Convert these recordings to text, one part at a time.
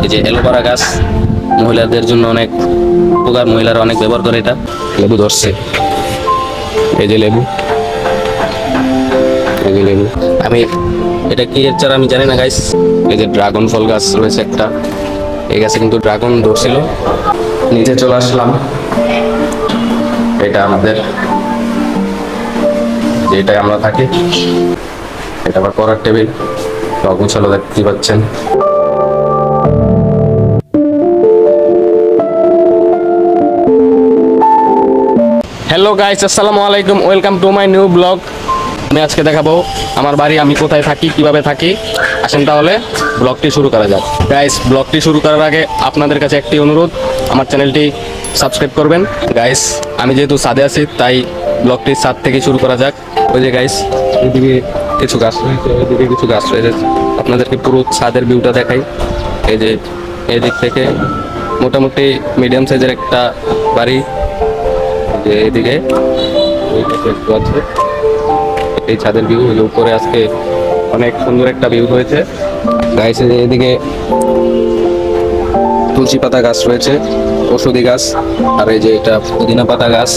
এই যে অ্যালোভেরা গাছ মহিলাদের জন্য অনেক উপকার, মহিলারা অনেক ব্যবহার করে। এটা লেবু ধরছে, এই যে লেবু, এই যে লেবু। আমি এটা কি এর চারা আমি জানি না গাইস। এই যে ড্রাগন ফল গাছ রয়েছে একটা, এই গাছে কিন্তু ড্রাগন ধরছিল। নিচে চলে আসলাম, এটা আমাদের যেটাই আমরা থাকি, এটা আবার পড়ার টেবিল, অগুছালো দেখতে পাচ্ছেন। হ্যালো গাইস, আসসালামু আলাইকুম, welcome to my new blog. আমি আজকে দেখাবো আমার বাড়ি, আমি কোথায় থাকি, কিভাবে থাকি। আসেন তাহলে ব্লগটি শুরু করা যাক। গাইস, ব্লগটি শুরু করার আগে আপনাদের কাছে একটি অনুরোধ, আমার চ্যানেলটি সাবস্ক্রাইব করবেন। গাইস, আমি যেহেতু ছাদে আছি তাই ব্লগটি ছাদ থেকে শুরু করা যাক। ওই যে গাইস, এদিকে কিছু গাছ রয়েছে, ওইদিকে কিছু গাছ রয়েছে, আপনাদেরকে পুরো ছাদের ভিউটা দেখাই। এই যে এদিক থেকে মোটামুটি মিডিয়াম সাইজের একটা বাড়ি, যে এদিকে আছে এই ছাদের ভিউ। উপরে আজকে অনেক সুন্দর একটা ভিউ হয়েছে গাইস। এদিকে তুলসী পাতা গাছ রয়েছে, ঔষধি গাছ, আর এই যে এটা পুদিনা পাতা গাছ,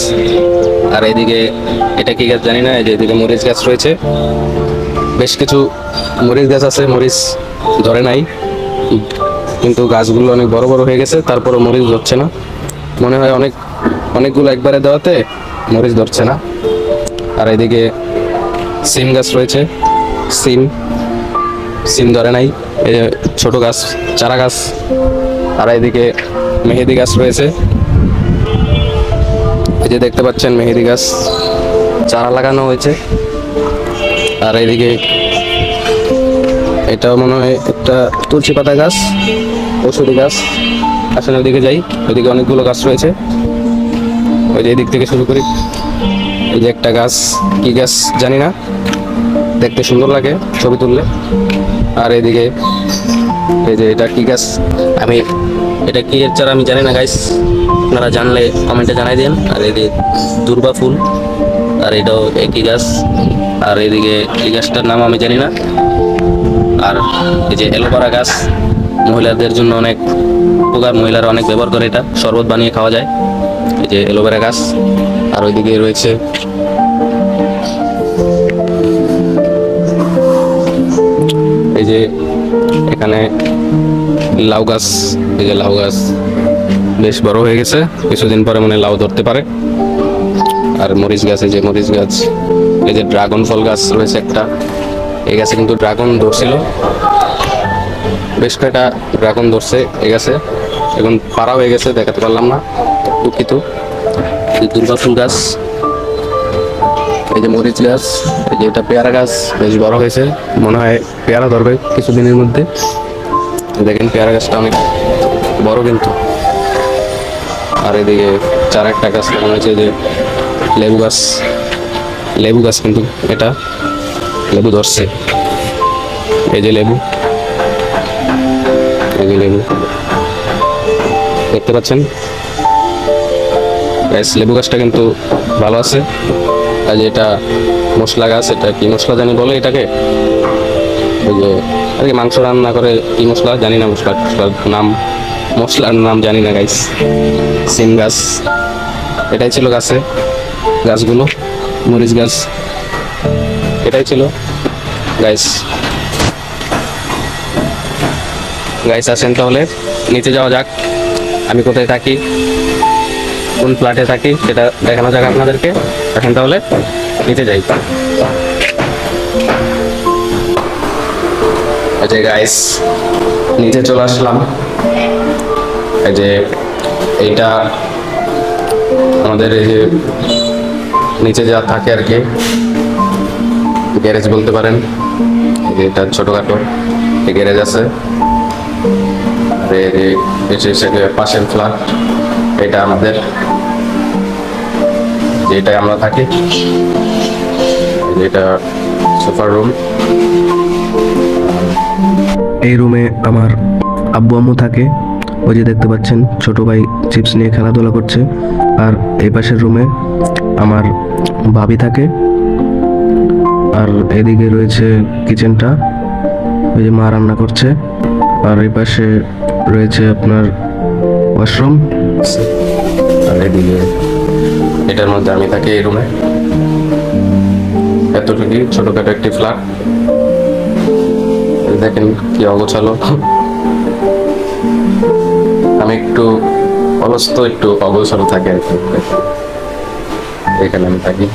আর এদিকে এটা কি গাছ জানি না। এই যে এদিকে মরিচ গাছ রয়েছে, বেশ কিছু মরিচ গাছ আছে, মরিচ ধরে নাই, কিন্তু গাছগুলো অনেক বড় বড় হয়ে গেছে, তারপরে মরিচ ধরছে না। মনে হয় অনেকগুলো একবারে দেওয়াতে মরিচ ধরছে না। আর এদিকে সিম গাছ রয়েছে, সিম ধরে নাই, এই যে ছোট গাছ, চারা গাছ। আর এদিকে মেহেদি গাছ রয়েছে, এই যে দেখতে পাচ্ছেন মেহেদি গাছ চারা লাগানো হয়েছে। আর এদিকে এটাও মনে হয় একটা তুলসী পাতা গাছ, ঔষধি গাছ। আসলে ওইদিকে যাই, ওইদিকে অনেকগুলো গাছ রয়েছে। ওই যে এদিক থেকে শুরু করি, এই যে একটা গাছ, কি গাছ জানি না, দেখতে সুন্দর লাগে ছবি তুললে। আর এদিকে এই যে এটা কি গাছ, আমি এটা কি এর চারা আমি জানি না গাইস, আপনারা জানলে কমেন্টে জানাই দেন। আর এদিকে দুর্বা ফুল, আর এটাও একই গাছ। আর এদিকে এই গাছটার নাম আমি জানি না। আর এই যে অ্যালোভেরা গাছ মহিলাদের জন্য অনেক উপকার, মহিলারা অনেক ব্যবহার করে। এটা শরবত বানিয়ে খাওয়া যায়, এই যে অ্যালোভেরা গাছ। আর ওইদিকে রয়েছে এই যে এখানে লাউ গাছ, এই যে লাউ গাছ বেশ বড় হয়ে গেছে, কিছুদিন পরে মনে লাউ ধরতে পারে। আর মরিচ গাছ, এই যে মরিচ গাছ। এই যে ড্রাগন ফল গাছ রয়েছে একটা, এই গাছে কিন্তু ড্রাগন ধরছিল, বেশ কয়েকটা ড্রাগন ধরছে এই গাছে, এখন পাড়া হয়ে গেছে, দেখাতে পারলাম না, দুঃখিত। দুর্বা ফুল গাছ, এই যে মরিচ গাছ, এই যে এটা পেয়ারা গাছ, বেশ বড় হয়েছে, মনে হয় পেয়ারা ধরবে কিছুদিনের মধ্যে। দেখেন পেয়ারা গাছটা অনেক বড় কিন্তু। আর এদিকে চার একটা গাছ লাগানো হয়েছে, যে লেবু গাছ, কিন্তু এটা লেবু ধরছে, এই যে লেবু, এই যে লেবু দেখতে পাচ্ছেন। লেবু গাছটা কিন্তু ভালো আছে। আর যে এটা মশলা গাছ, এটা কি মশলা জানি বলে এটাকে, ওই যে আর কি মাংস রান্না করে, কি মশলা জানি না, মশলার নাম জানি না গাইস। সিম গাছ, এটাই ছিল গাছগুলো, মরিচ গাছ এটাই ছিল গাইস। আসেন তাহলে নিচে যাওয়া যাক, আমি কোথায় থাকি, কোন ফ্ল্যাটে থাকি সেটা দেখানো যাক আপনাদেরকে। এখন তাহলে নিচে যাই। এই যে গাইস, নিচে চলে আসলাম। এই যে এইটা আমাদের এই যে নিচে যা থাকে আর কি, গ্যারেজ বলতে পারেন। এটা ছোটখাটো গ্যারেজ আছে। পাশের ফ্ল্যাট এটা আমাদের, যেটাই আমরা থাকি, এটা সোফার রুম। এই রুমে আমার আব্বু আম্মু থাকে, ওই যে দেখতে পাচ্ছেন ছোট ভাই চিপস নিয়ে খেলাধুলা করছে। আর এই পাশের রুমে আমার ভাবি থাকে। আর এদিকে রয়েছে কিচেনটা, ওই যে মা রান্না করছে। আর এই পাশে রয়েছে আপনার ওয়াশরুম। আর এদিকে এটার মধ্যে আমি থাকি এই রুমে। এতটুকু ছোটখাটো একটি ফ্ল্যাট, দেখেন কি অগোছালো। আমি একটু অলস্ত, একটু অগোছালো থাকে আর কি। এখানে আমি থাকি,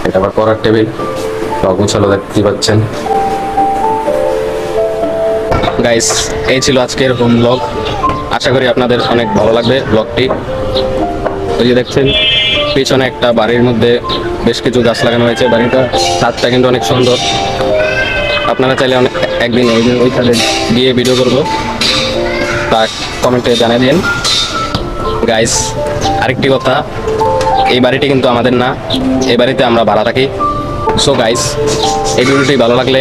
এটা আবার পড়ার টেবিল, অগোছালো দেখতে পাচ্ছেন। গাইস, এই ছিল আজকের হোম ব্লগ। আশা করি আপনাদের অনেক ভালো লাগবে ব্লগটি। ওই যে দেখছেন পিছনে একটা বাড়ির মধ্যে বেশ কিছু গাছ লাগানো হয়েছে। বাড়িটা ছাদটা কিন্তু অনেক সুন্দর। আপনারা চাইলে একদিন ওই ছাদে গিয়ে ভিডিও করবো, তা কমেন্টে জানিয়ে দিন। গাইস, আরেকটি কথা, এই বাড়িটি কিন্তু আমাদের না, এই বাড়িতে আমরা ভাড়া থাকি। সো গাইস, এই ভিডিওটি ভালো লাগলে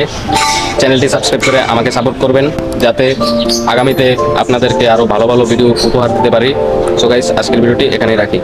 চ্যানেলটি সাবস্ক্রাইব করে আমাকে সাপোর্ট করবেন, যাতে আগামীতে আপনাদেরকে আরও ভালো ভালো ভিডিও উপহার দিতে পারি। সো গাইস, আজকের ভিডিওটি এখানেই রাখি।